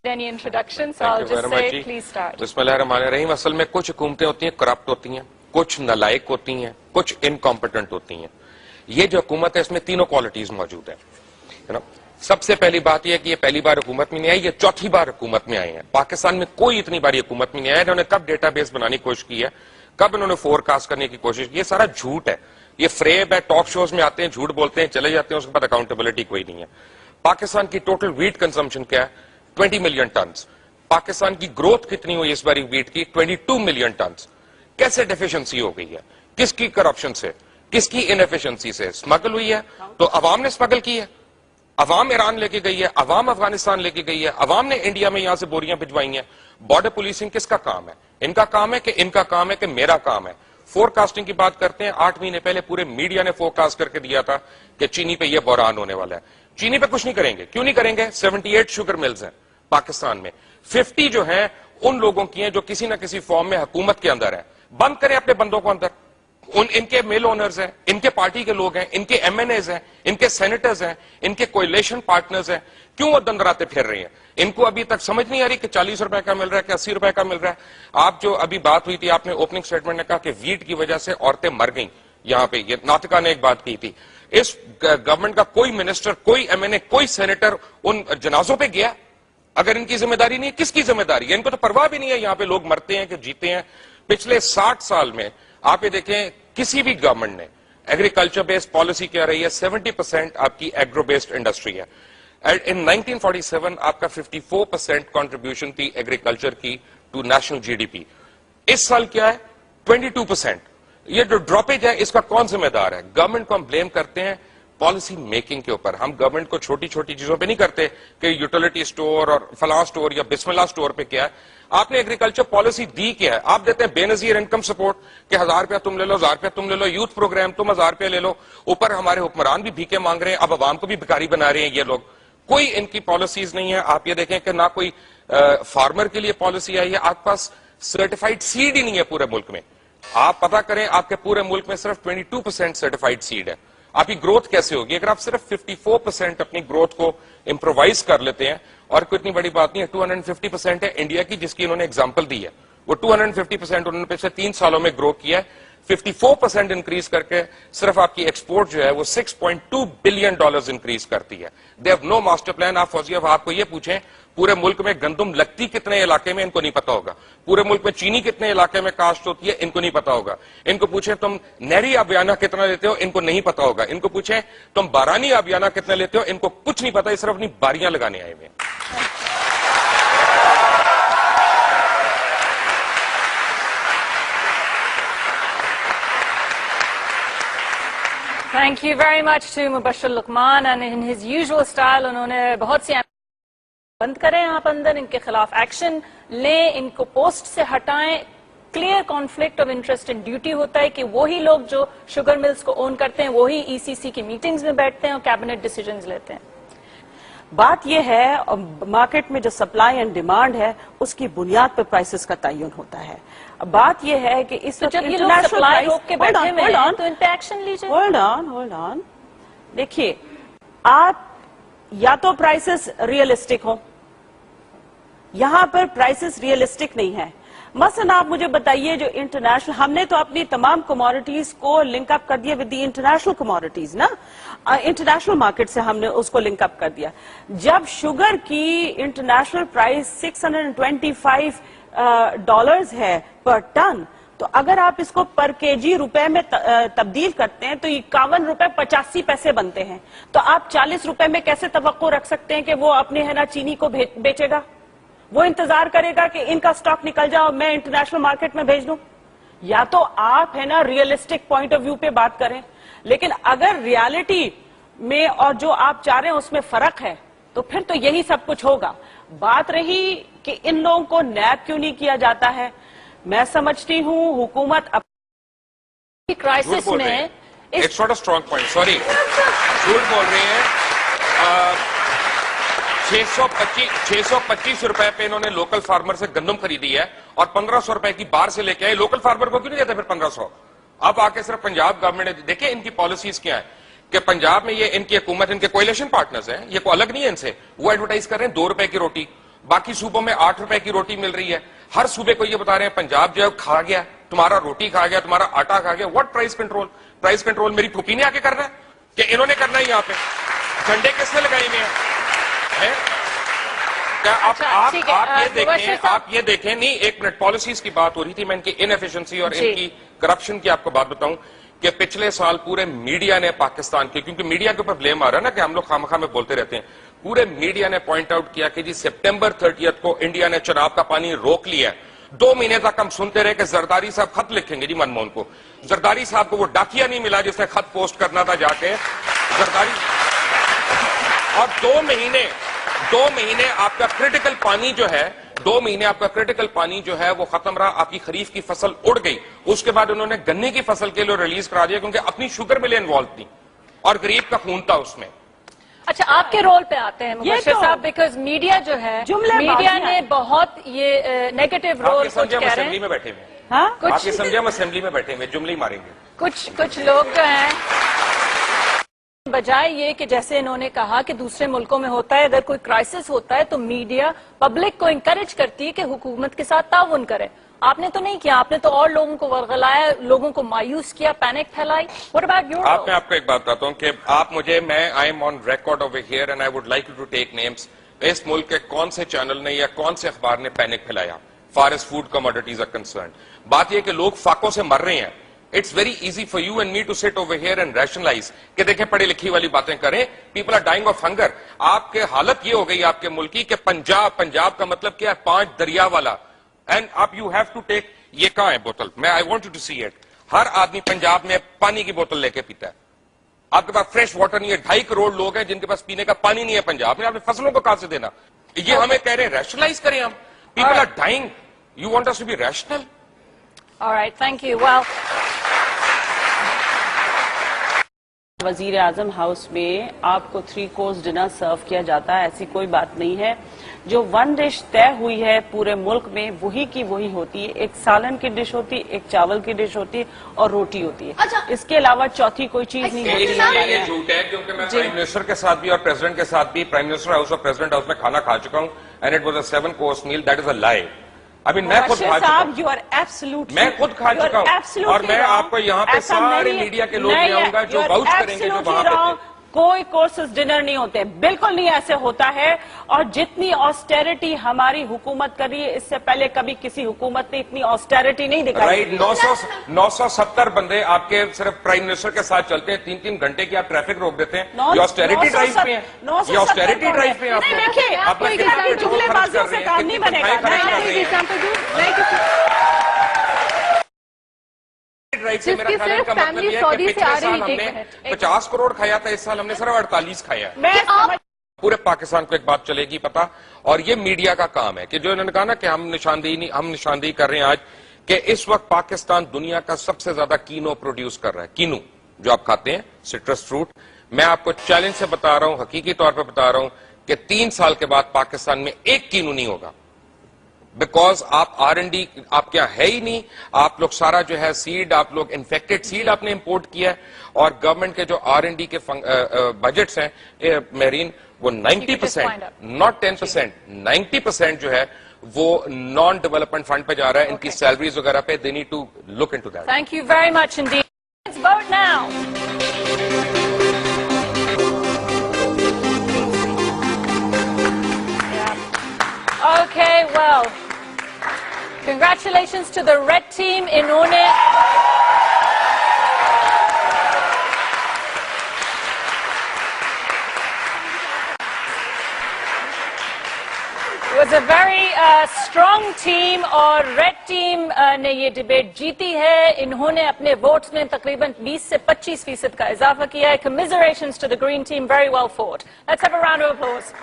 Any introduction, so I'll just say, please start. बिस्मिल्लाहिर्रहमानिर्रहीम। असल में कुछ हुकूमतें होती हैं करप्ट होती हैं, कुछ नालायक होती हैं, कुछ इनकॉम्पिटेंट होती हैं। ये जो हुकूमत है इसमें तीनों क्वालिटीज मौजूद है। सबसे पहली बात यह है कि ये पहली बार हुकूमत में नहीं आई, ये चौथी बार हुकूमत में आए हैं। पाकिस्तान में कोई इतनी बार हुकूमत में नहीं आया। इन्होंने कब डेटाबेस बनाने की कोशिश की है, कब इन्होंने फोरकास्ट करने की कोशिश की है, सारा झूठ है, ये फ्रेब है। टॉक शोज में आते हैं, झूठ बोलते हैं, चले जाते हैं, उसके बाद अकाउंटेबिलिटी कोई नहीं है। पाकिस्तान की टोटल वीट कंजम्पशन क्या है? 20 मिलियन टन। पाकिस्तान की ग्रोथ कितनी हुई इस बारी वीट की? 22 मिलियन टन। कैसे डेफिशिएंसी हो गई है? किसकी करप्शन से, किसकी इनएफिशिएंसी से? स्मगल हुई है तो अवाम ने स्मगल की है। अवाम ईरान लेके गई है, अवाम अफगानिस्तान लेके गई है, अवाम ने इंडिया में यहां से बोरियां भिजवाई हैं। बॉर्डर पुलिसिंग किसका काम है? इनका काम है कि इनका काम है कि मेरा काम है? फोरकास्टिंग की बात करते हैं। 8 महीने पहले पूरे मीडिया ने फोरकास्ट करके दिया था कि चीनी पे यह बहरान होने वाला है। चीनी पे कुछ नहीं करेंगे। क्यों नहीं करेंगे? 78 शुगर मिल्स हैं पाकिस्तान में, 50 जो हैं उन लोगों की हैं जो किसी ना किसी फॉर्म में हुकूमत के अंदर है। बंद करें अपने बंदों को अंदर। इनके मिल ओनर्स हैं, इनके पार्टी के लोग हैं, इनके एमएनएज हैं, इनके सेनेटर्स हैं, इनके कोएलिशन पार्टनर्स हैं। क्यों वो दंदराते फिर रहे हैं? इनको अभी तक समझ नहीं आ रही कि 40 रुपए का मिल रहा है कि 80 रुपए का मिल रहा है। आप जो अभी बात हुई थी, आपने ओपनिंग स्टेटमेंट में कहा कि वीट की वजह से औरतें मर गई। यहां पे ये नातिका ने एक बात की थी। इस गवर्नमेंट का कोई मिनिस्टर, कोई एमएनए, कोई सेनेटर उन जनाजों पे गया? अगर इनकी जिम्मेदारी नहीं है, किसकी जिम्मेदारी है? इनको तो परवाह भी नहीं है यहां पे लोग मरते हैं कि जीते हैं। पिछले 60 साल में आप ये देखें, किसी भी गवर्नमेंट ने एग्रीकल्चर बेस्ड पॉलिसी क्या रही है? 70% आपकी एग्रो बेस्ड इंडस्ट्री है। इन 1947 आपका 54% कंट्रीब्यूशन थी एग्रीकल्चर की टू नेशनल जीडीपी। इस साल क्या है? 22%। ये जो ड्रॉपेज है इसका कौन जिम्मेदार है? गवर्नमेंट को हम ब्लेम करते हैं पॉलिसी मेकिंग के ऊपर। हम गवर्नमेंट को छोटी छोटी चीजों पे नहीं करते कि यूटिलिटी स्टोर और फलां स्टोर या बिस्मिल्लाह स्टोर पे क्या है। आपने एग्रीकल्चर पॉलिसी दी क्या है? आप देते हैं बेनजीर इनकम सपोर्ट कि 1000 रुपया तुम ले लो, 1000 रुपया तुम ले लो, यूथ प्रोग्राम तुम 1000 रुपया ले लो। ऊपर हमारे हुक्मरान भी भीखे मांग रहे हैं, अब अवाम को भी भिखारी बना रहे हैं ये लोग। कोई इनकी पॉलिसीज नहीं है। आप ये देखें कि ना कोई फार्मर के लिए पॉलिसी आई है। आपके पास सर्टिफाइड सीड ही नहीं है पूरे मुल्क में। आप पता करें, आपके पूरे मुल्क में सिर्फ 22% सर्टिफाइड सीड है। आपकी ग्रोथ कैसे होगी अगर आप सिर्फ 54% अपनी ग्रोथ को इम्प्रोवाइज कर लेते हैं? और कोई इतनी बड़ी बात नहीं है। 250% है इंडिया की, जिसकी इन्होंने एग्जांपल दी है। वो 250% उन्होंने पिछले 3 सालों में ग्रो किया है। 54% इंक्रीज करके सिर्फ आपकी एक्सपोर्ट जो है वो $6.2 बिलियन इंक्रीज करती है। They have no master plan. आप फौजिया आपको ये पूछें, पूरे मुल्क में गंदम लगती कितने इलाके में, इनको नहीं पता होगा। पूरे मुल्क में चीनी कितने इलाके में काश्त होती है, इनको नहीं पता होगा। इनको पूछें तुम नहरी आबियाना कितना लेते हो, इनको नहीं पता होगा। इनको पूछें तुम बारानी आबियाना कितना लेते हो, इनको कुछ नहीं पता। सिर्फ अपनी बारियां लगाने आए हुए हैं। Thank you very much to Mubashir Luqman, and in his usual style उन्होंने बहुत सी बंद करें आप अंदर, इनके खिलाफ एक्शन लें, इनको पोस्ट से हटाएं। Clear conflict of interest and duty होता है कि वही लोग जो शुगर मिल्स को ओन करते हैं वही ईसीसी की मीटिंग्स में बैठते हैं और कैबिनेट डिसीजंस लेते हैं। बात यह है, मार्केट में जो सप्लाई एंड डिमांड है उसकी बुनियाद पर प्राइसेस का तयन होता है। बात यह है कि इस जब ये लोग सप्लाई रोक के बैठे हुए हैं तो इन पे एक्शन लीजिए। Hold on. देखिए, आप या तो प्राइसेस रियलिस्टिक हो, यहां पर प्राइसेस रियलिस्टिक नहीं है। मसलन आप मुझे बताइए, जो इंटरनेशनल, हमने तो अपनी तमाम कमोडिटीज को लिंक अप कर दिया विद द इंटरनेशनल कमोडिटीज ना, इंटरनेशनल मार्केट से हमने उसको लिंक अप कर दिया। जब शुगर की इंटरनेशनल प्राइस $625 है पर टन, तो अगर आप इसको पर केजी रुपए में तब्दील करते हैं तो 51 रुपए 85 पैसे बनते हैं। तो आप 40 रुपए में कैसे तवक्को रख सकते हैं कि वो अपने है ना चीनी को बेचेगा? वो इंतजार करेगा कि इनका स्टॉक निकल जाओ, मैं इंटरनेशनल मार्केट में भेज दूं। या तो आप है ना रियलिस्टिक पॉइंट ऑफ व्यू पे बात करें, लेकिन अगर रियलिटी में और जो आप चाह रहे हैं उसमें फर्क है तो फिर तो यही सब कुछ होगा। बात रही कि इन लोगों को नैप क्यों नहीं किया जाता है, मैं समझती हूं हुकूमत क्राइसिस में it's not a strong point, sorry, झूठ बोल रहे हैं। 625 रुपए पे इन्होंने लोकल फार्मर से गंदम खरीदी है और 1500 रुपए की बाहर से लेके आए। लोकल फार्मर को क्यों नहीं देते फिर 1500? अब आके सिर्फ पंजाब गवर्नमेंट ने, देखिए इनकी पॉलिसीज क्या है कि पंजाब में ये इनकी हुकूमत, इनके कोएलिशन पार्टनर्स हैं, ये को अलग नहीं है इनसे। वो एडवर्टाइज कर रहे हैं 2 रुपए की रोटी, باقی صوبوں میں 8 روپے کی روٹی مل رہی ہے. ہر صوبے کو یہ بتا رہے ہیں پنجاب جو ہے کھا گیا, تمہارا روٹی کھا گیا, تمہارا آٹا کھا گیا. What price control? Price control میری پھوپھی نے آ کے کرنا ہے کہ انہوں نے کرنا ہے؟ یہاں پہ جھنڈے کس نے لگائے ہوئے ہیں؟ آپ یہ دیکھیں. نہیں, ایک منٹ, پالیسیز کی بات ہو رہی تھی, میں ان کی انیفیشنسی اور ان کی کرپشن کی آپ کو بات بتاؤں کہ پچھلے سال پورے میڈیا نے پاکستان کی, کیونکہ میڈیا کے اوپر بلیم آ رہا ہے نا کہ ہم لوگ خامخواہ میں بولتے رہتے ہیں, پورے میڈیا نے پوائنٹ آؤٹ کیا کہ جی سپٹمبر 30 کو انڈیا نے چناب کا پانی روک لیا. 2 مہینے تک ہم سنتے رہے کہ زرداری صاحب خط لکھیں گے جی منموہن کو. زرداری صاحب کو وہ ڈاکیا نہیں ملا جس نے خط پوسٹ کرنا تھا جا کے زرداری. اور 2 مہینے آپ کا کریٹیکل پانی جو ہے, 2 مہینے آپ کا کریٹیکل پانی جو ہے وہ ختم رہا. آپ کی خریف کی فصل اڑ گئی. اس کے بعد انہوں نے گنے کی فصل کے لیے ریلیز کرا دیا کیونکہ اپنی شوگر ملیں انوالو تھی اور غریب کا خون تھا اس میں. اچھا, آپ کے رول پہ آتے ہیں مبشر صاحب, بیکاز میڈیا جو ہے, میڈیا نے بہت یہ نیگیٹو رول اسمبلی میں بیٹھے ہوئے, آپ یہ سمجھے ہم اسمبلی میں بیٹھے ہوئے جملے ہی ماریں گے. کچھ لوگ جو ہیں بجائے یہ کہ جیسے انہوں نے کہا کہ دوسرے ملکوں میں ہوتا ہے, اگر کوئی کرائسس ہوتا ہے تو میڈیا پبلک کو انکریج کرتی ہے کہ حکومت کے ساتھ تعاون کرے. آپ نے تو نہیں کیا, آپ نے تو اور لوگوں کو ورغلایا, لوگوں کو مایوس کیا, panic پھیلائی. What about your role? میں آپ کو ایک بات بتاتا ہوں کہ آپ مجھے, میں I am on record over here and I would like to take names. اس ملک کے کون سے چینل نے یا کون سے اخبار نے پینک پھیلایا far as food commodities are concerned? بات یہ کہ لوگ فاقوں سے مر رہے ہیں. It's very easy for you and me to sit over here and rationalize کہ دیکھیں پڑھی لکھی والی باتیں کریں. People are dying of hunger. آپ کے حالت یہ ہو گئی آپ کے ملک کی کہ پنجاب کا مطلب کیا ہے؟ 5 دریا والا. اینڈ اب یو ہیو ٹو ٹیک, یہ کہاں ہے بوتل؟ میں I want to see it. ہر آدمی پنجاب میں پانی کی بوتل لے کے پیتا ہے. آپ کے پاس فریش واٹر نہیں ہے. 2.5 کروڑ لوگ ہیں جن کے پاس پینے کا پانی نہیں ہے پنجاب میں. آپ نے فصلوں کو کہاں سے دینا؟ یہ ہمیں کہہ رہے ہیں ریشنلائز کریں ہم. People are dying. You want us to be rational? All right, thank you. Well, وزیر اعظم ہاؤس میں آپ کو 3 کورس ڈنر سرو کیا جاتا ہے, ایسی کوئی بات نہیں ہے. جو 1 ڈش طے ہوئی ہے پورے ملک میں وہی کی وہی ہوتی ہے. ایک سالن کی ڈش ہوتی ہے, ایک چاول کی ڈش ہوتی ہے اور روٹی ہوتی ہے. اس کے علاوہ چوتھی کوئی چیز نہیں ہوتی. یہ جھوٹ ہے کیونکہ میں پرائم منسٹر کے ساتھ بھی اور پریزیڈنٹ کے ساتھ بھی پرائم منسٹر ہاؤس اور پریزیڈنٹ ہاؤس میں کھانا کھا چکا ہوں and it was a 7 course meal. That is a lie. میں خود کھا چکا ہوں, میں خود کھا چکا ہوں, اور میں آپ کو یہاں پہ سارے میڈیا کے لوگ لے آؤں گا جو واؤچ کریں گے جو وہاں پہ تھے. کوئی کورسز ڈنر نہیں ہوتے, بالکل نہیں ایسے ہوتا ہے. اور جتنی آسٹیرٹی ہماری حکومت کر رہی ہے, اس سے پہلے کبھی کسی حکومت نے اتنی آسٹیرٹی نہیں دکھائی. 970 بندے آپ کے صرف پرائم منسٹر کے ساتھ چلتے ہیں, 3-3 گھنٹے کی آپ ٹریفک روک دیتے ہیں. یہ آسٹیرٹی ڈرائیو پہ ہیں, یہ آسٹیرٹی ڈرائیو پہ ہیں. دیکھیے, آپ جملے بازیوں سے کام نہیں بنے گا. میرا خیال کا مطلب یہ ہے کہ پچھلے سال ہم نے 50 کروڑ کھایا تھا, اس سال ہم نے صرف 48 کھایا. پورے پاکستان کو ایک بات چلے گی پتا, اور یہ میڈیا کا کام ہے کہ جو انہوں نے کہا نا کہ ہم نشاندہی کر رہے ہیں آج کہ اس وقت پاکستان دنیا کا سب سے زیادہ کینو پروڈیوس کر رہا ہے. کینو جو آپ کھاتے ہیں, سٹرس فروٹ. میں آپ کو چیلنج سے بتا رہا ہوں, حقیقی طور پہ بتا رہا ہوں کہ 3 سال کے بعد پاکستان میں ایک کینو نہیں ہوگا. بیکاز آپ R&D آپ کیا ہے ہی نہیں. آپ لوگ سارا جو ہے سیڈ, آپ لوگ انفیکٹڈ سیڈ آپ نے امپورٹ کیا ہے, اور گورنمنٹ کے جو R&D کے بجٹس ہیں مہرین, وہ 90%, not 10%, 90% جو ہے وہ نان ڈیولپمنٹ فنڈ پہ جا رہا ہے. ان کی سیلریز وغیرہ پہ they need to look into that. Thank you very much indeed. Let's vote now. Okay, well, congratulations to the red team. انہوں نے was a very strong team اور ریڈ ٹیم نے یہ ڈیبیٹ جیتی ہے. انہوں نے اپنے ووٹس میں تقریباً 20 سے 25% کا اضافہ کیا ہے. Commiserations to the green team, very well fought. Let's have a round of applause.